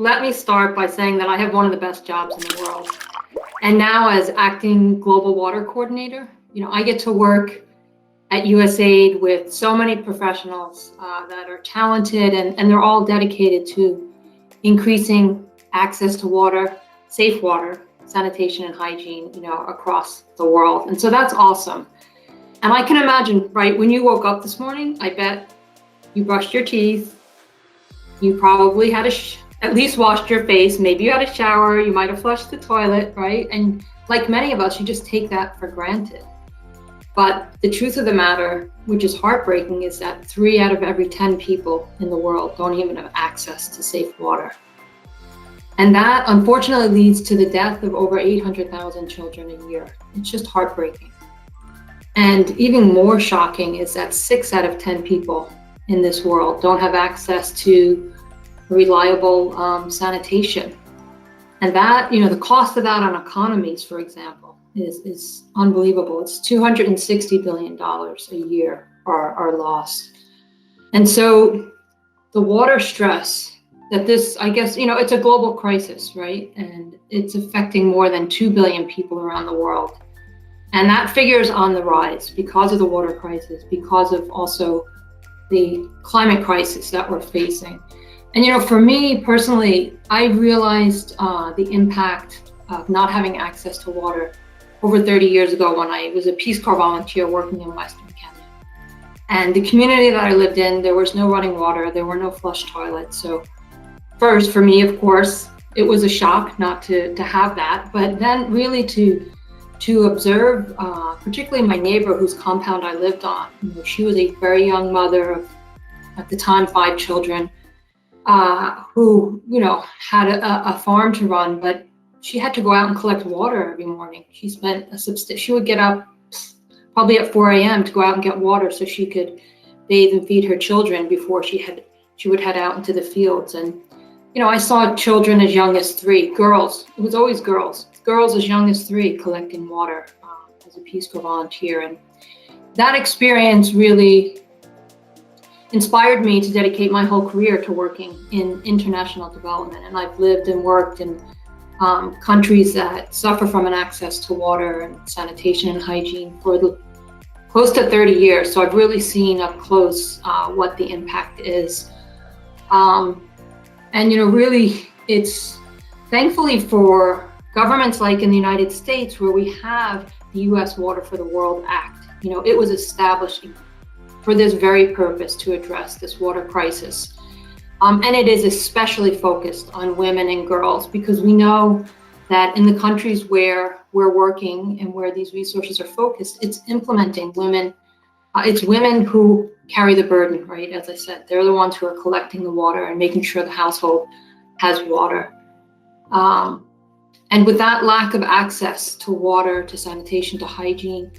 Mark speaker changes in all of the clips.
Speaker 1: let me start by saying that I have one of the best jobs in the world. And now as acting global water coordinator, I get to work at USAID with so many professionals that are talented, and they're all dedicated to increasing access to water, safe water, sanitation and hygiene, across the world. And so that's awesome. And I can imagine, right, when you woke up this morning, I bet you brushed your teeth, you probably had at least washed your face, maybe you had a shower, you might have flushed the toilet, right? And like many of us, you just take that for granted. But the truth of the matter, which is heartbreaking, is that 3 out of every 10 people in the world don't even have access to safe water. And that unfortunately leads to the death of over 800,000 children a year. It's just heartbreaking. And even more shocking is that 6 out of 10 people in this world don't have access to reliable sanitation. And that, the cost of that on economies, for example, is unbelievable. It's $260 billion a year are lost. And so the water stress that this, I guess, it's a global crisis, right? And it's affecting more than 2 billion people around the world. And that figure is on the rise because of the water crisis, because of also the climate crisis that we're facing. And, for me personally, I realized the impact of not having access to water over 30 years ago when I was a Peace Corps volunteer working in Western Kenya. And the community that I lived in, there was no running water, there were no flush toilets. So first, for me, of course, it was a shock not to have that, but then really to observe, particularly my neighbor whose compound I lived on. She was a very young mother of, at the time, 5 children, who, had a farm to run, but she had to go out and collect water every morning. She would get up probably at 4 a.m. to go out and get water so she could bathe and feed her children before she would head out into the fields. And, I saw children as young as 3, girls. It was always girls as young as 3 collecting water as a Peace Corps volunteer. And that experience really inspired me to dedicate my whole career to working in international development. And I've lived and worked in countries that suffer from an access to water and sanitation and hygiene for close to 30 years. So I've really seen up close what the impact is. And, really, it's thankfully for governments like in the United States, where we have the U.S. Water for the World Act. It was established for this very purpose, to address this water crisis. And it is especially focused on women and girls, because we know that in the countries where we're working and where these resources are focused, it's implementing women. It's women who carry the burden, right? As I said, they're the ones who are collecting the water and making sure the household has water. And with that lack of access to water, to sanitation, to hygiene,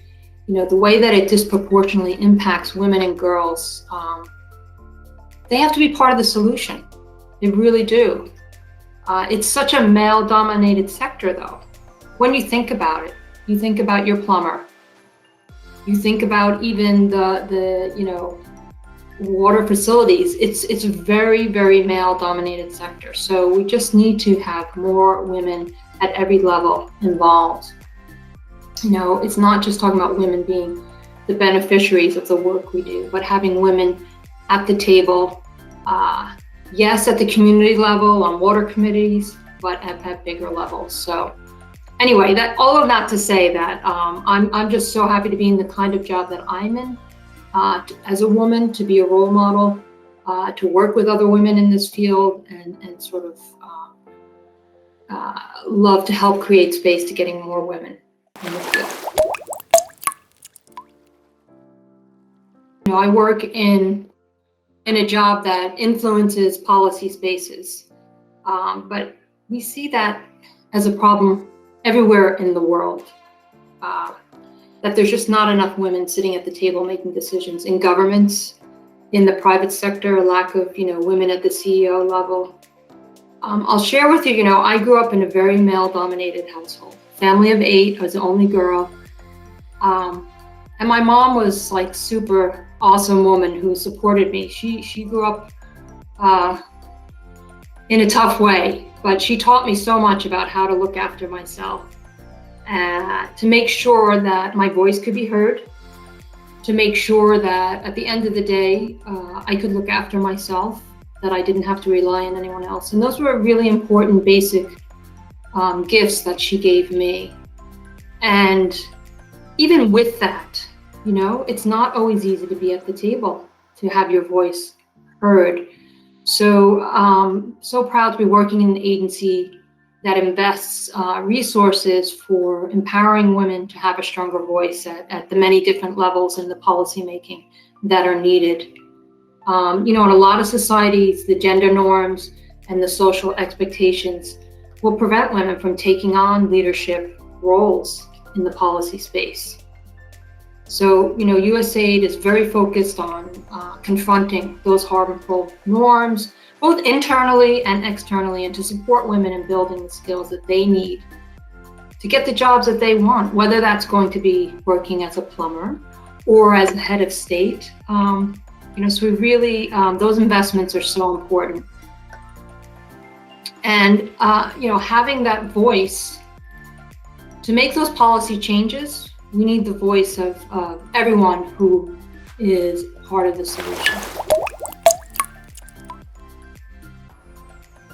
Speaker 1: the way that it disproportionately impacts women and girls, they have to be part of the solution. They really do. It's such a male-dominated sector, though. When you think about it, you think about your plumber. You think about even the water facilities. It's a very, very male-dominated sector. So we just need to have more women at every level involved. It's not just talking about women being the beneficiaries of the work we do, but having women at the table, yes, at the community level, on water committees, but at bigger levels. So anyway, all of that to say that I'm just so happy to be in the kind of job that I'm in, as a woman, to be a role model, to work with other women in this field, and sort of love to help create space to getting more women in the field. I work in a job that influences policy spaces, but we see that as a problem everywhere in the world, that there's just not enough women sitting at the table making decisions in governments, in the private sector, a lack of women at the CEO level. I'll share with you, I grew up in a very male-dominated household, family of 8. I was the only girl, and my mom was like super awesome woman who supported me. She grew up in a tough way, but she taught me so much about how to look after myself, to make sure that my voice could be heard, to make sure that at the end of the day, I could look after myself, that I didn't have to rely on anyone else. And those were really important basic gifts that she gave me. And even with that, you know, it's not always easy to be at the table, to have your voice heard. So, so proud to be working in an agency that invests resources for empowering women to have a stronger voice at the many different levels in the policymaking that are needed. You know, in a lot of societies, the gender norms and the social expectations will prevent women from taking on leadership roles in the policy space. So, you know, USAID is very focused on confronting those harmful norms, both internally and externally, and to support women in building the skills that they need to get the jobs that they want, whether that's going to be working as a plumber or as a head of state. You know, so we really, those investments are so important. And, you know, having that voice to make those policy changes, we need the voice of everyone who is part of the solution.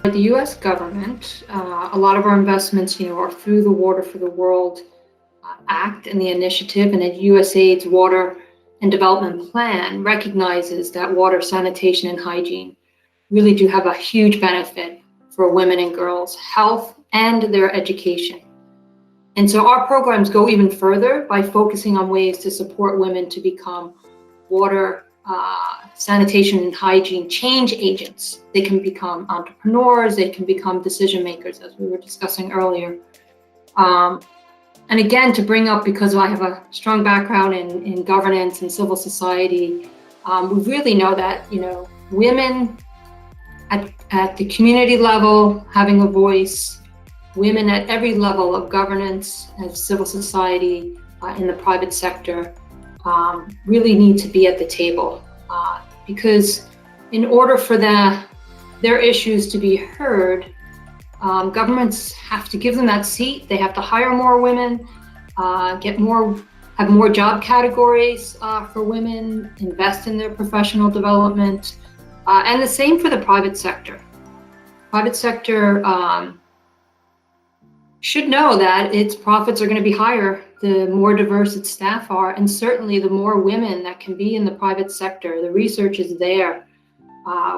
Speaker 1: The US government, a lot of our investments, you know, are through the Water for the World Act and the initiative, and that USAID's Water and Development Plan recognizes that water, sanitation, and hygiene really do have a huge benefit for women and girls' health and their education. And so our programs go even further by focusing on ways to support women to become water, sanitation, and hygiene change agents. They can become entrepreneurs, they can become decision makers, as we were discussing earlier. And again, to bring up, because I have a strong background in governance and civil society, we really know that, you know, women at the community level having a voice, women at every level of governance and civil society in the private sector really need to be at the table, because in order for their issues to be heard, governments have to give them that seat. They have to hire more women, have more job categories for women, invest in their professional development, and the same for the private sector. Private sector should know that its profits are going to be higher the more diverse its staff are, and certainly the more women that can be in the private sector. The research is there.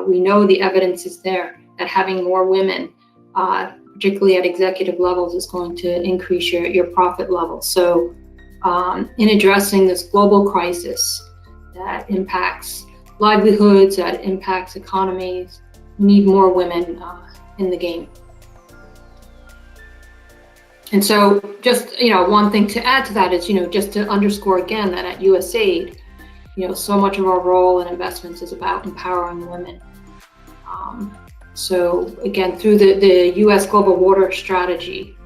Speaker 1: We know the evidence is there that having more women, particularly at executive levels, is going to increase your profit level. So in addressing this global crisis that impacts livelihoods, that impacts economies, we need more women in the game. And so just, you know, one thing to add to that is, you know, just to underscore again that at USAID, you know, so much of our role and investments is about empowering women. So again, through the US Global Water Strategy,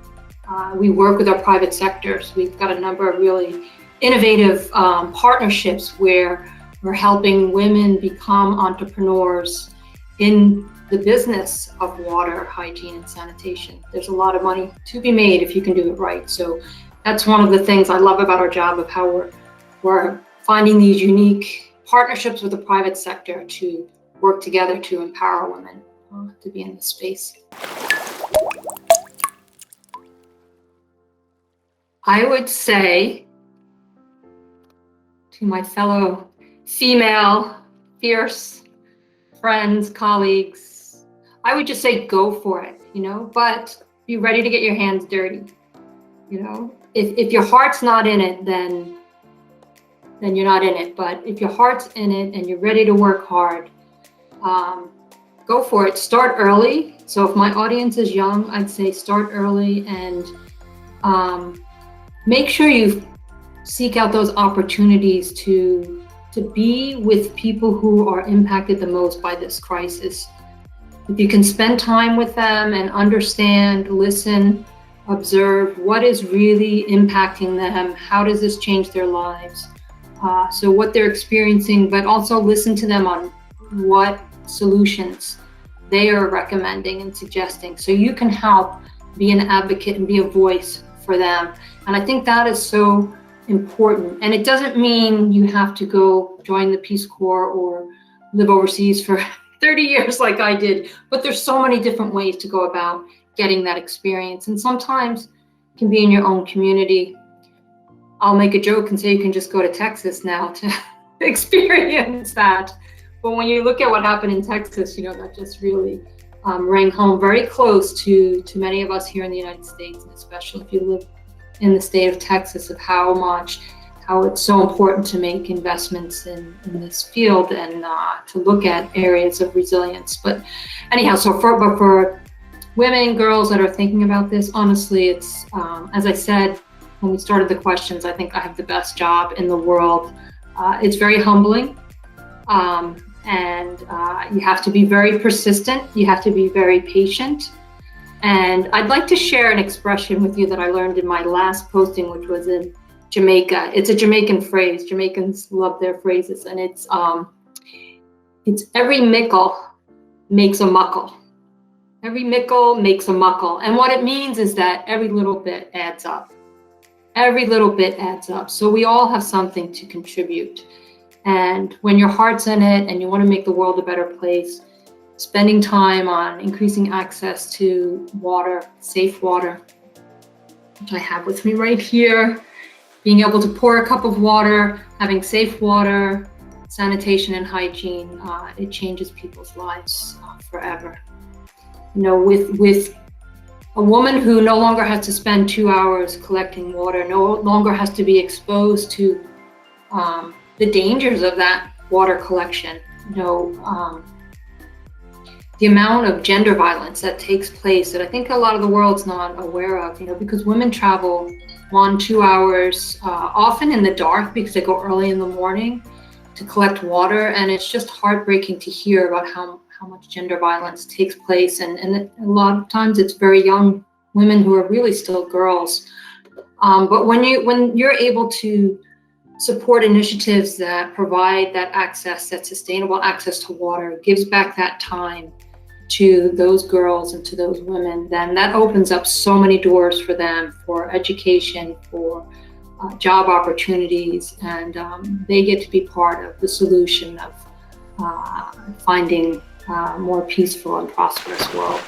Speaker 1: we work with our private sectors. We've got a number of really innovative partnerships where we're helping women become entrepreneurs in the business of water, hygiene, and sanitation. There's a lot of money to be made if you can do it right. So that's one of the things I love about our job, of how we're finding these unique partnerships with the private sector to work together to empower women to be in this space. I would say to my fellow female, fierce friends, colleagues, I would just say go for it, you know, but be ready to get your hands dirty. You know, if your heart's not in it, then you're not in it. But if your heart's in it and you're ready to work hard, go for it. Start early. So if my audience is young, I'd say start early, and make sure you seek out those opportunities to be with people who are impacted the most by this crisis. If you can spend time with them and understand, listen, observe what is really impacting them, how does this change their lives, so what they're experiencing, but also listen to them on what solutions they are recommending and suggesting. So you can help be an advocate and be a voice for them. And I think that is so important. And it doesn't mean you have to go join the Peace Corps or live overseas for 30 years like I did, but there's so many different ways to go about getting that experience. And sometimes it can be in your own community. I'll make a joke and say you can just go to Texas now to experience that. But when you look at what happened in Texas, that just really rang home very close to many of us here in the United States, and especially if you live in the state of Texas, of how it's so important to make investments in this field and to look at areas of resilience. But anyhow, so for women, girls that are thinking about this, honestly, it's, as I said, when we started the questions, I think I have the best job in the world. It's very humbling. And you have to be very persistent. You have to be very patient. And I'd like to share an expression with you that I learned in my last posting, which was in Jamaica. It's a Jamaican phrase. Jamaicans love their phrases. And it's every mickle makes a muckle. Every mickle makes a muckle. And what it means is that every little bit adds up. Every little bit adds up. So we all have something to contribute. And when your heart's in it and you want to make the world a better place, spending time on increasing access to water, safe water, which I have with me right here, being able to pour a cup of water, having safe water, sanitation and hygiene, it changes people's lives forever. With a woman who no longer has to spend 2 hours collecting water, no longer has to be exposed to the dangers of that water collection. The amount of gender violence that takes place that I think a lot of the world's not aware of, because women travel 1-2 hours, often in the dark because they go early in the morning to collect water. And it's just heartbreaking to hear about how much gender violence takes place. And a lot of times it's very young women who are really still girls. But when you're able to support initiatives that provide that access, that sustainable access to water, gives back that time to those girls and to those women, then that opens up so many doors for them, for education, for job opportunities, and they get to be part of the solution of finding a more peaceful and prosperous world.